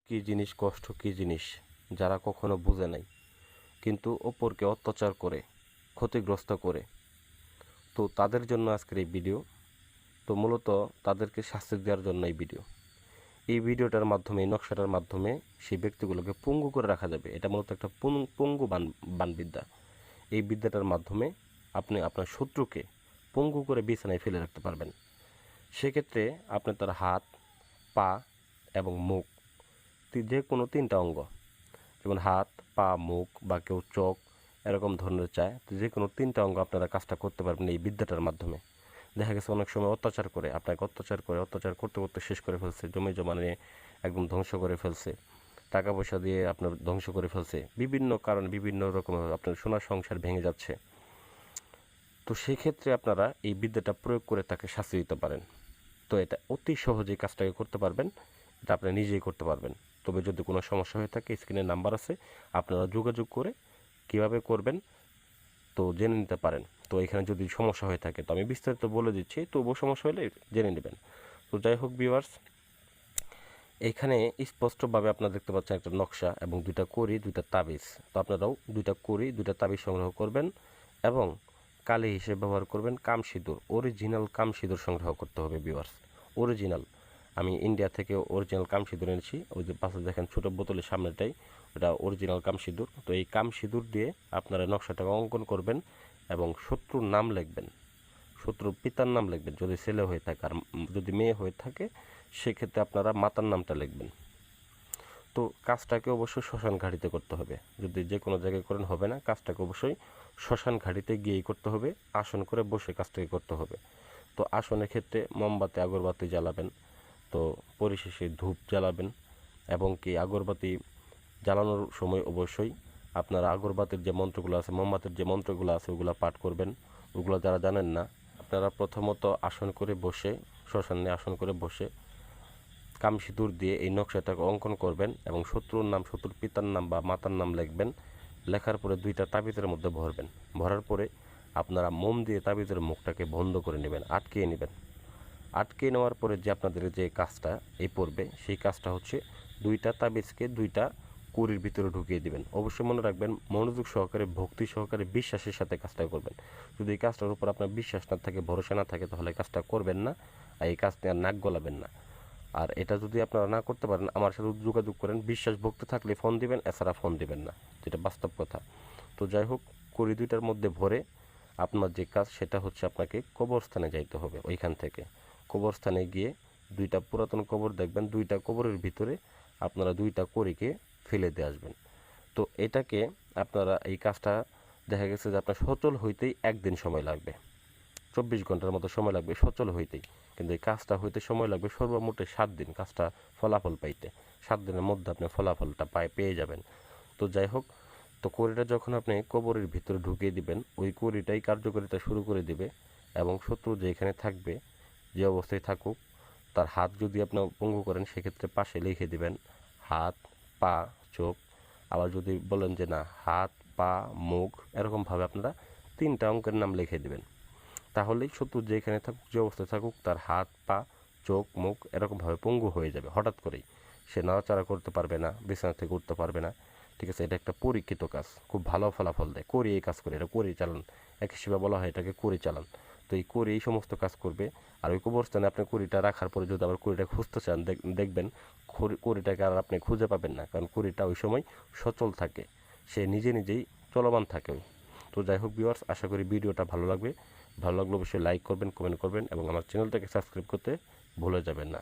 কী জিনিস, কষ্ট কী জিনিস যারা কখনো বুঝে নাই, কিন্তু অপরকে অত্যাচার করে, ক্ষতিগ্রস্ত করে। তো তাদের জন্য আজকের এই ভিডিও। তো মূলত তাদেরকে শাস্তি দেওয়ার জন্য এই ভিডিও। এই ভিডিওটার মাধ্যমে, এই নকশাটার মাধ্যমে সেই ব্যক্তিগুলোকে পঙ্গু করে রাখা যাবে। এটা মূলত একটা পঙ্গু বানবিদ্যা। এই বিদ্যাটার মাধ্যমে আপনি আপনার শত্রুকে পঙ্গু করে বিছানায় ফেলে রাখতে পারবেন। সেক্ষেত্রে আপনি তার হাত, পা এবং মুখ, যে কোনো তিনটা অঙ্গ, যেমন হাত, পা, মুখ বা কেউ চোখ এরকম ধরনের চায়, তো যে কোনো তিনটা অঙ্গ আপনারা কাজটা করতে পারবেন এই বিদ্যাটার মাধ্যমে। দেখা গেছে অনেক সময় অত্যাচার করে, আপনাকে অত্যাচার করতে করতে শেষ করে ফেলছে, জমি জমা নিয়ে একদম ধ্বংস করে ফেলছে, টাকা পয়সা দিয়ে আপনার ধ্বংস করে ফেলছে, বিভিন্ন কারণে বিভিন্ন রকম আপনার সোনার সংসার ভেঙে যাচ্ছে। তো সেক্ষেত্রে আপনারা এই বিদ্যাটা প্রয়োগ করে তাকে শাস্তি দিতে পারেন। তো এটা অতি সহজেই কাজটাকে করতে পারবেন, এটা আপনি নিজেই করতে পারবেন। তবে যদি কোনো সমস্যা হয়ে থাকে, স্ক্রিনে নাম্বার আছে, আপনারা যোগাযোগ করে কীভাবে করবেন তো জেনে নিতে পারেন। তো এখানে যদি সমস্যা হয়ে থাকে তো আমি বিস্তারিত বলে দিচ্ছি, তবুও সমস্যা হলে জেনে নেবেন। তো যাই হোক ভিউয়ার্স, এখানে স্পষ্টভাবে আপনারা দেখতে পাচ্ছেন একটা নকশা এবং দুইটা কড়ি, দুইটা তাবিজ। তো আপনারাও দুইটা কড়ি, দুইটা তাবিজ সংগ্রহ করবেন এবং কালি হিসেবে ব্যবহার করবেন কাম সিঁদুর, অরিজিনাল কাম সিঁদুর সংগ্রহ করতে হবে ভিউয়ার্স, অরিজিনাল। আমি ইন্ডিয়া থেকে অরিজিনাল কাম সিঁদুর এনেছি, ওই যে পাশে দেখেন ছোটো বোতলের সামনেটাই, ওটা অরিজিনাল কাম সিঁদুর। তো এই কাম সিঁদুর দিয়ে আপনারা নকশাটাকে অঙ্কন করবেন এবং শত্রুর নাম লিখবেন, শত্রুর পিতার নাম লিখবেন যদি ছেলে হয়ে থাকে, আর যদি মেয়ে হয়ে থাকে সেক্ষেত্রে আপনারা মাতার নামটা লিখবেন। তো কাজটাকে অবশ্যই শ্মশান ঘাটিতে করতে হবে, যদি যে কোনো জায়গায় করেন হবে না, কাজটাকে অবশ্যই শ্মশান ঘাটিতে গিয়েই করতে হবে, আসন করে বসে কাজটাকে করতে হবে। তো আসনের ক্ষেত্রে মোমবাতি, আগরবাতি জ্বালাবেন, তো পরিশেষে ধূপ জ্বালাবেন এবং কি আগরবাতি জ্বালানোর সময় অবশ্যই আপনারা আগরবাতির যে মন্ত্রগুলো আছে, মোমবাতির যে মন্ত্রগুলো আছে ওগুলো পাঠ করবেন। ওগুলো যারা জানেন না, আপনারা প্রথমত আসন করে বসে, শ্মশানে আসন করে বসে কাম সিঁদুর দিয়ে এই নকশাটাকে অঙ্কন করবেন এবং শত্রুর নাম, শত্রুর পিতার নাম বা মাতার নাম লিখবেন। লেখার পরে দুইটা তাবিজের মধ্যে ভরবেন, ভরার পরে আপনারা মোম দিয়ে তাবিজের মুখটাকে বন্ধ করে নেবেন, আটকিয়ে নেবেন। আটকে নেওয়ার পরে যে আপনাদের যে কাজটা এই পড়বে, সেই কাজটা হচ্ছে দুইটা তাবিজকে দুইটা কুড়ির ভিতরে ঢুকিয়ে দিবেন। অবশ্যই মনে রাখবেন, মনোযোগ সহকারে, ভক্তি সহকারে, বিশ্বাসের সাথে কাজটা করবেন। যদি এই কাজটার উপর আপনার বিশ্বাস না থাকে, ভরসা না থাকে, তাহলে কাজটা করবেন না, আর এই কাজ নিয়ে নাক গলাবেন না। আর এটা যদি আপনারা না করতে পারেন, আমার সাথে যোগাযোগ করেন, বিশ্বাস ভক্তি থাকলে ফোন দিবেন, এছাড়া ফোন দিবেন না, যেটা বাস্তব কথা। তো যাই হোক, কুড়ি দুইটার মধ্যে ভরে আপনার যে কাজ সেটা হচ্ছে আপনাকে কবরস্থানে যাইতে হবে। ওইখান থেকে কবরস্থানে গিয়ে দুইটা পুরাতন কবর দেখবেন, দুইটা কবরের ভিতরে আপনারা দুইটা কড়িকে ফেলে দিয়ে আসবেন। তো এটাকে আপনারা এই কাজটা দেখা গেছে যে আপনার সচল হইতেই একদিন সময় লাগবে, 24 ঘন্টার মতো সময় লাগবে সচল হইতেই, কিন্তু এই কাজটা হইতে সময় লাগবে সর্বমোটে 7 দিন, কাজটা ফলাফল পাইতে 7 দিনের মধ্যে আপনি ফলাফলটা পেয়ে যাবেন। তো যাই হোক, তো কড়িটা যখন আপনি কবরের ভিতরে ঢুকিয়ে দিবেন, ওই কড়িটাই কার্যকারিতা শুরু করে দিবে এবং শত্রু যেখানে থাকবে, যে অবস্থায় থাকুক, তার হাত যদি আপনি পঙ্গু করেন সেক্ষেত্রে পাশে লিখে দিবেন হাত, পা, চোখ। আবার যদি বলেন যে না, হাত, পা, মুখ, এরকমভাবে আপনারা তিনটা অঙ্কের নাম লিখে দিবেন। তাহলেই শত্রু যেখানে থাকুক, যে অবস্থায় থাকুক, তার হাত, পা, চোখ, মুখ এরকমভাবে পঙ্গু হয়ে যাবে হঠাৎ করেই। সে নাড়াচাড়া করতে পারবে না, বিছানা থেকে উঠতে পারবে না। ঠিক আছে, এটা একটা পরীক্ষিত কাজ, খুব ভালো ফলাফল দেয়। করি এই কাজ করে, এটা করি চালান, এক হিসেবে বলা হয় এটাকে করি চালান। তো এই করি এই সমস্ত কাজ করবে। আর ওই কবরস্থানে আপনি কড়িটা রাখার পরে যদি আবার কড়িটা খুঁজতে চান, দেখবেন কড়িটাকে আর আপনি খুঁজে পাবেন না, কারণ কড়িটা ওই সময় সচল থাকে, সে নিজে নিজেই চলমান থাকে। তো যাই হোক ভিউয়ার্স, আশা করি ভিডিওটা ভালো লাগবে। ভালো লাগলে অবশ্যই লাইক করবেন, কমেন্ট করবেন এবং আমার চ্যানেলটাকে সাবস্ক্রাইব করতে ভুলে যাবেন না।